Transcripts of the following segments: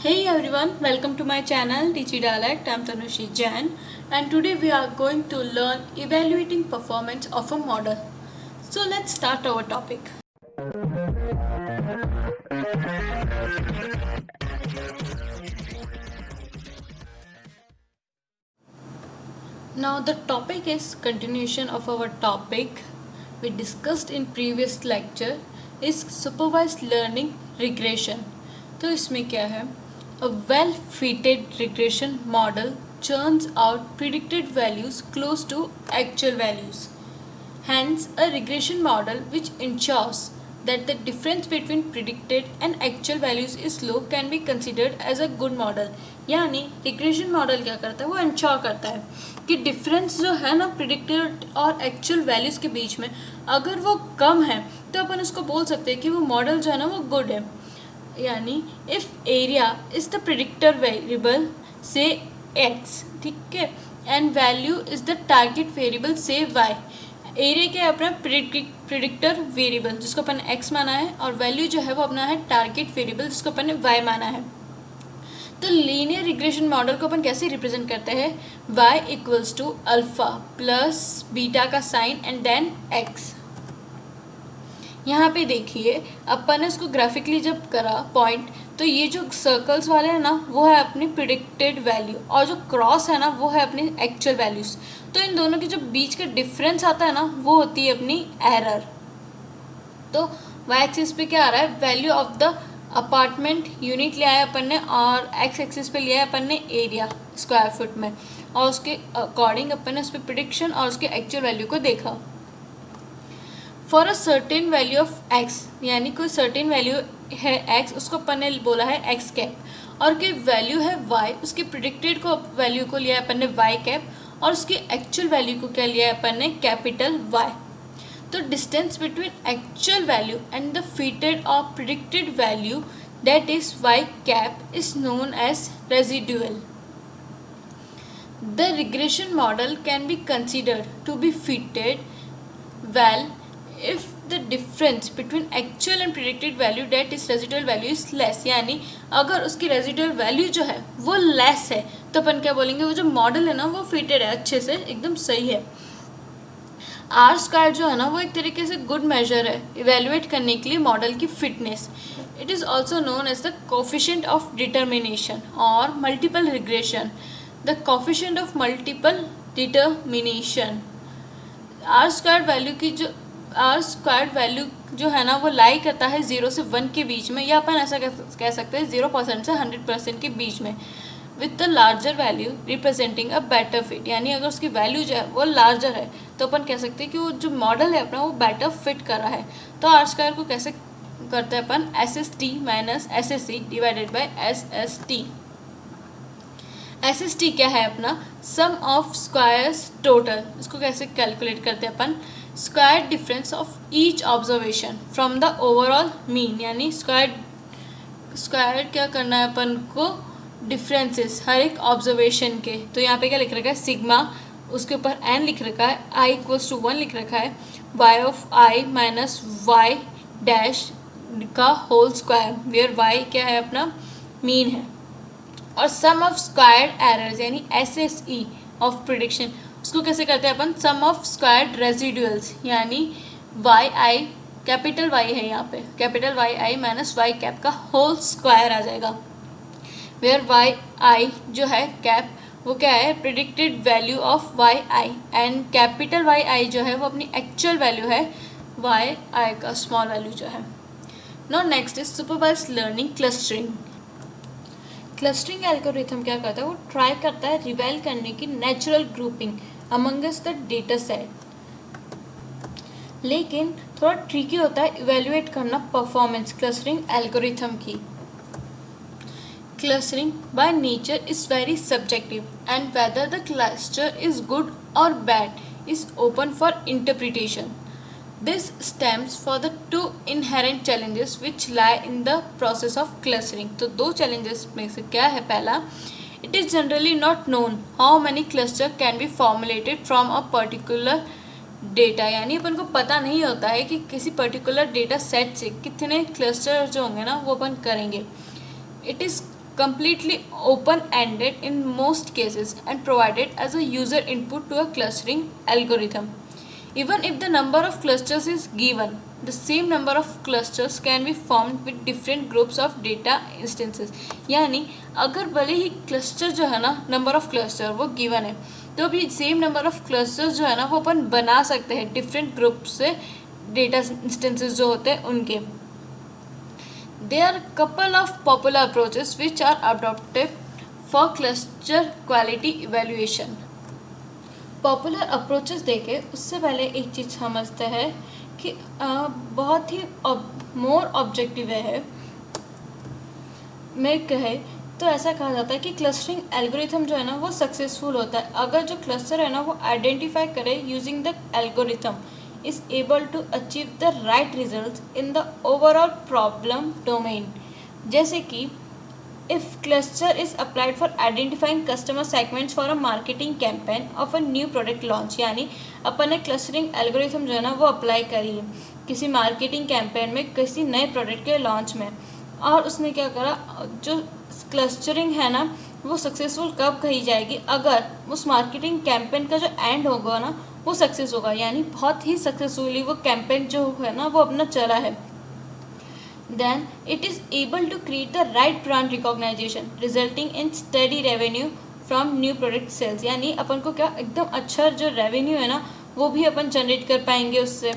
Hey everyone, welcome to my channel DG Dialect. I'm Tanushi Jain and today we are going to learn evaluating performance of a model. So let's start our topic. Now the topic is continuation of our topic we discussed in previous lecture is supervised learning regression. तो इसमें क्या है? A well-fitted regression model churns out predicted values close to actual values. Hence, a regression model which ensures that the difference between predicted and actual values is low can be considered as a good model. यानी regression model क्या करता है, वो ensure करता है कि difference जो है ना प्रिडिक्टेड और एक्चुअल वैल्यूज़ के बीच में अगर वो कम है तो अपन उसको बोल सकते हैं कि वो मॉडल जो है ना वो गुड है. यानी if area is the predictor variable से एक्स, ठीक है, and value is the target variable से वाई. एरिया क्या है अपना प्रिडिक्टर वेरिएबल जिसको अपन ने एक्स माना है और वैल्यू जो है वो अपना है टारगेट वेरिएबल जिसको अपन ने वाई माना है. तो लीनियर रिग्रेशन मॉडल को अपन कैसे रिप्रेजेंट करते हैं? y equals to alpha plus beta का साइन एंड देन x. यहाँ पे देखिए अपन ने इसको ग्राफिकली जब करा पॉइंट, तो ये जो सर्कल्स वाले हैं ना वो है अपनी प्रिडिक्टेड वैल्यू और जो क्रॉस है ना वो है अपनी एक्चुअल वैल्यूज़. तो इन दोनों के जो बीच का डिफरेंस आता है ना वो होती है अपनी एरर. तो y एक्सिस पे क्या आ रहा है? Value of the apartment unit लिया है अपन ने और एक्स एक्सिस पे लिया है अपन ने एरिया स्क्वायर फुट में और उसके अकॉर्डिंग अपन ने उस पर प्रिडिक्शन और उसके एक्चुअल वैल्यू को देखा. For a certain value of x, यानी कोई सर्टेन वैल्यू है एक्स, उसको अपन ने बोला है एक्स कैप और कोई वैल्यू है वाई, उसके प्रिडिक्टेड को वैल्यू को लिया है अपन ने वाई कैप और उसकी एक्चुअल वैल्यू को क्या लिया है अपन ने कैपिटल वाई. तो distance between actual value and the fitted और predicted value that is Y cap is known as residual. The regression model can be considered to be fitted well if the difference between actual and predicted value that is residual value is less. यानी अगर उसकी residual value जो है वो less है तो अपन क्या बोलेंगे, वो जो मॉडल है ना वो फिटेड है, अच्छे से एकदम सही है. आर स्क्वायर जो है ना वो एक तरीके से गुड मेजर है इवेल्युएट करने के लिए मॉडल की fitness. It is also known as the coefficient of determination और multiple regression. The coefficient of multiple determination. R square value की जो आर स्क्वायर वैल्यू जो है ना वो लाई करता है 0 से 1 के बीच में, या अपन ऐसा कह सकते हैं 0% से 100% के बीच में, with the larger value representing a better fit. यानी अगर उसकी वैल्यू जो है वो लार्जर है तो अपन कह सकते हैं कि वो जो मॉडल है अपना वो बेटर फिट कर रहा है. तो आर स्क्वायर को कैसे करते हैं अपन? S S T minus S S C divided by S S T. S S T क्या है अपना? Sum of squares total. इसको कैसे कैलकुलेट करते हैं अपन? Square difference of each observation from the overall mean. यानी स्क्वायर क्या करना है अपन को? डिफरेंसेस हर एक ऑब्जर्वेशन के. तो यहाँ पे क्या लिख रखा है? सिग्मा, उसके ऊपर एन लिख रखा है, आई इक्वल्स टू 1 लिख रखा है, Y of I minus Y dash का होल स्क्वायर वेयर वाई क्या है अपना? मीन है. और सम ऑफ स्क्वायर्ड एरर्स यानी S S E of prediction, उसको कैसे करते हैं अपन? Sum of squared residuals. यानी वाई आई, कैपिटल वाई है यहाँ पे, capital Y I minus Y cap का होल स्क्वायर आ जाएगा, वेयर वाई आई जो है कैप वो क्या है? Predicted value of Y I and capital Y I जो है वो अपनी एक्चुअल वैल्यू है वाई आई का स्मॉल वैल्यू जो है. Now next is supervised learning clustering. Clustering algorithm क्या करता है? वो ट्राई करता है रिवेल करने की natural grouping amongst the data set, लेकिन थोड़ा ट्रिकी होता है इवेल्युएट करना परफॉर्मेंस क्लस्टरिंग एल्गोरिथम की. Clustering by nature is very subjective and whether the cluster is good और bad is open for interpretation. This stems for the two inherent challenges which lie in the process of clustering. तो दो challenges में से क्या है? पहला, it is generally not known how many cluster can be formulated from a particular data. यानी अपन को पता नहीं होता है कि किसी particular data set से कितने cluster जो होंगे ना वो अपन करेंगे. It is completely open-ended in most cases and provided as a user input to a clustering algorithm. Even if the number of clusters is given, the same number of clusters can be formed with different groups of data instances. यानी अगर भले ही cluster जो है ना, number of cluster वो given है, तो अभी सेम नंबर ऑफ क्लस्टर्स जो है ना वो अपन बना सकते हैं डिफरेंट ग्रुप से डेटा इंस्टेंसेस जो होते हैं उनके. There are couple of popular approaches which are adopted for cluster quality evaluation. Popular approaches देखे उससे पहले एक चीज़ समझते हैं कि बहुत ही मोर ऑब्जेक्टिव है. मैं कहे तो ऐसा कहा जाता है कि क्लस्टरिंग एल्गोरिथम जो है ना वो सक्सेसफुल होता है अगर जो क्लस्टर है ना वो आइडेंटिफाई करे using the algorithm is able to achieve the right results in the overall problem domain. जैसे कि if cluster is applied for identifying customer segments for a marketing campaign of a new product launch, यानी अपन ने clustering algorithm जो है ना वो apply करी है किसी मार्केटिंग कैंपेन में किसी नए प्रोडक्ट के लॉन्च में, और उसने क्या करा, जो क्लस्टरिंग है ना वो सक्सेसफुल कब कही जाएगी, अगर उस मार्केटिंग कैंपेन का जो एंड होगा ना वो सक्सेस होगा, यानी बहुत ही सक्सेसफुली वो कैंपेन जो है ना वो अपना चला है. Then it is able to create the right brand recognization resulting in steady revenue from new product sales. यानी अपन को क्या एकदम अच्छा जो रेवेन्यू है ना वो भी अपन जनरेट कर पाएंगे उससे.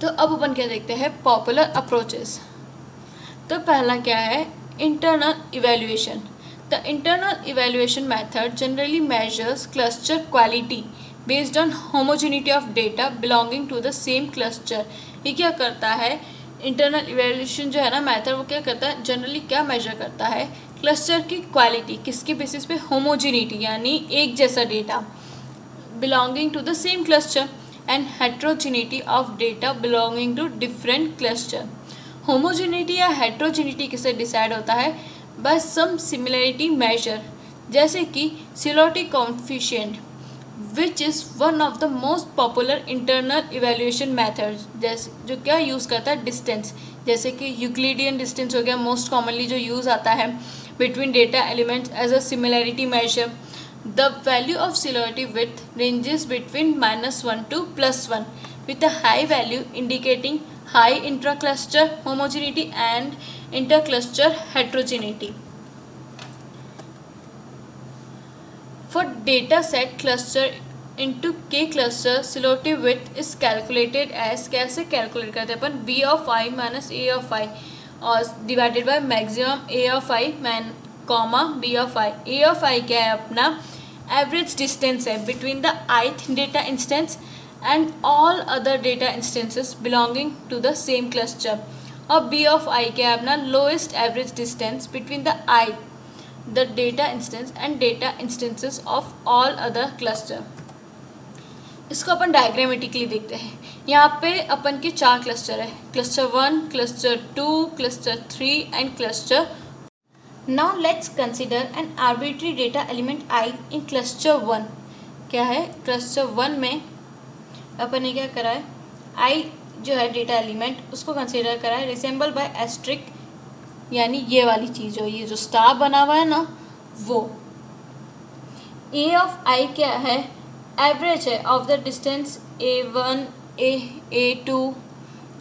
तो अब अपन क्या देखते हैं पॉपुलर अप्रोचेस. तो पहला क्या है, internal evaluation. The internal evaluation method generally measures cluster quality based on homogeneity of data belonging to the same cluster. ये क्या करता है, इंटरनल इवेल्यूशन जो है ना मेथड वो क्या करता है, जनरली क्या मेजर करता है, क्लस्टर की क्वालिटी किसके बेसिस पे, होमोजेनिटी यानी एक जैसा data, belonging to the same cluster, and heterogeneity of data belonging to different cluster. Homogeneity या हेट्रोजेनिटी किससे डिसाइड होता है, बाय सम सिमिलरिटी मेजर, जैसे कि silhouette coefficient which is one of the most popular internal evaluation methods. जैसे जो क्या use करता है, डिस्टेंस, जैसे कि यूक्लिडियन डिस्टेंस हो गया मोस्ट कॉमनली जो यूज़ आता है between data elements as a similarity measure. The value of similarity with ranges between -1 to +1 with a high value indicating high intra-cluster homogeneity and inter-cluster heterogeneity. For data set cluster into k cluster, similarity width is calculated as, कैसे calculate करते हैं अपन, b of i minus a of i और divided by maximum a of i comma b of i. a of i क्या है अपना, average distance है between the ith data instance and all other data instances belonging to the same cluster. और b of i क्या है अपना, lowest average distance between the ith the data instance and data instances of all other cluster. इसको अपन diagrammatically देखते हैं. यहाँ पे अपन के 4 क्लस्टर है, cluster 1, cluster 2, cluster 3 and cluster. Now let's consider N arbitrary data element i in cluster 1. क्या है, cluster 1 में अपन ने क्या करा है, i जो है डेटा एलिमेंट उसको कंसिडर करा है रिसेंबल बाय एस्ट्रिक, यानी ये वाली चीज़ हो, ये जो स्टार बना हुआ है ना वो. a of i क्या है, एवरेज है of the distance a1 a2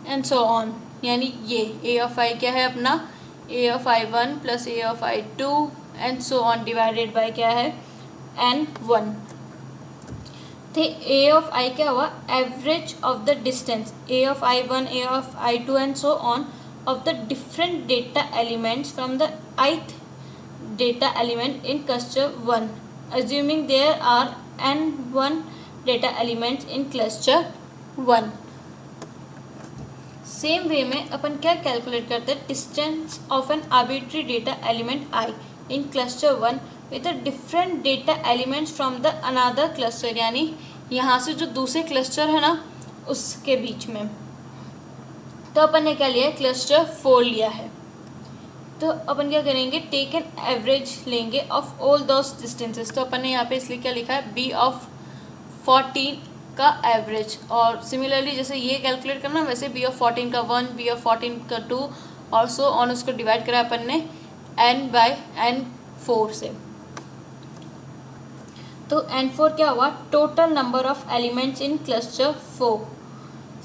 and so on, यानी ये a of i क्या है अपना, a of i1 plus a of i2 and so on divided by क्या है n1. तो a of i क्या हुआ, average of the distance a of i1 a of i2 and so on of the different data elements from the ith data element in cluster 1, assuming there are n1 data elements in cluster 1. Same way में अपन क्या calculate करते हैं, distance of an arbitrary data element i in cluster 1 with the different data elements from the another cluster, यानी यहाँ से जो दूसरे क्लस्टर है ना उसके बीच में. तो अपन ने क्या लिया है, क्लस्टर 4 लिया है. तो अपन क्या करेंगे, टेक एन एवरेज लेंगे ऑफ ऑल दोस डिस्टेंसेस. तो अपन ने यहाँ पे इसलिए क्या लिखा है, b ऑफ 14 का एवरेज, और सिमिलरली जैसे ये कैलकुलेट करना वैसे b ऑफ 14 का 1, b ऑफ 14 का 2 और सो ऑन, उसको डिवाइड करा अपन ने n/n4 से। तो n4 क्या हुआ, total number of elements in cluster 4।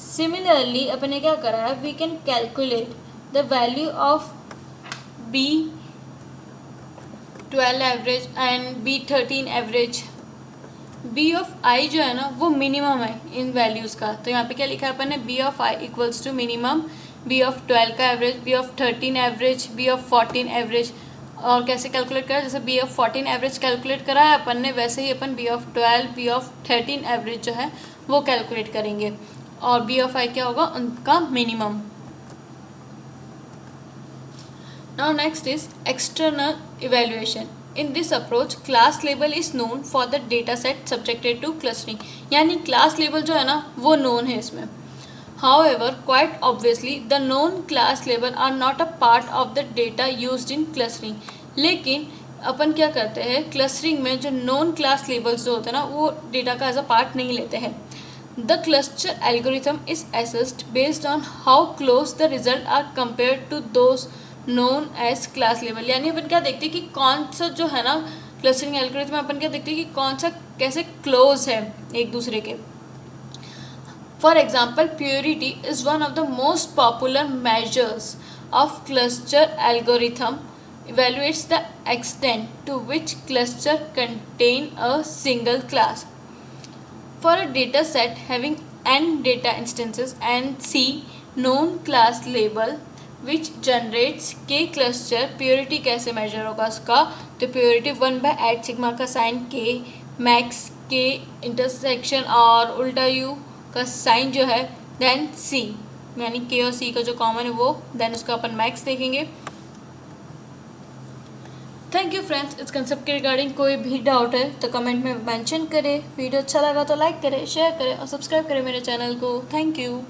Similarly अपन ने क्या करा है, we can calculate the value of B12 average and B13 average. B of I जो है ना वो मिनिमम है इन वैल्यूज़ का, तो यहाँ पे क्या लिखा है अपन ने, B of I equals to minimum B of 12 का average, B of 13 average, B of 14 average. और कैसे कैलकुलेट करा, जैसे बी ऑफ 14 एवरेज कैलकुलेट करा है अपन ने, वैसे ही अपन B of 12, B of 13 average जो है वो कैलकुलेट करेंगे, और बी ऑफ आई क्या होगा, उनका minimum. Now next is external evaluation. In this approach, class label is known for the data set subjected to clustering। यानी class label जो है ना वो known है इसमें। However, quite obviously, the known class label are not a part of the data used in clustering। लेकिन अपन क्या करते हैं, clustering में जो known class labels जो होते हैं ना वो data का as a part नहीं लेते हैं। The cluster algorithm is assessed based on how close the results are compared to those known as class level. यानी अपन क्या देखते हैं कि कौन सा जो है ना क्लस्टरिंग एल्गोरिथम में अपन क्या देखते हैं कि कौन सा कैसे क्लोज है एक दूसरे के। For example, purity is one of the most popular measures of cluster algorithm, evaluates the extent to which cluster contain a single class. For a data set having n data instances and C known class label which generates के cluster, purity कैसे major होगा उसका, तो purity 1/8 sigma का sign के, max के intersection और उल्टा यू का साइन जो है, देन सी, यानी के और सी का जो कॉमन है वो, देन उसका अपन मैक्स देखेंगे। Thank you friends. इस कंसेप्ट के रिगार्डिंग कोई भी डाउट है तो कमेंट में मेंशन करें। वीडियो अच्छा लगा तो लाइक करें, शेयर करें और सब्सक्राइब करें मेरे चैनल को। Thank you.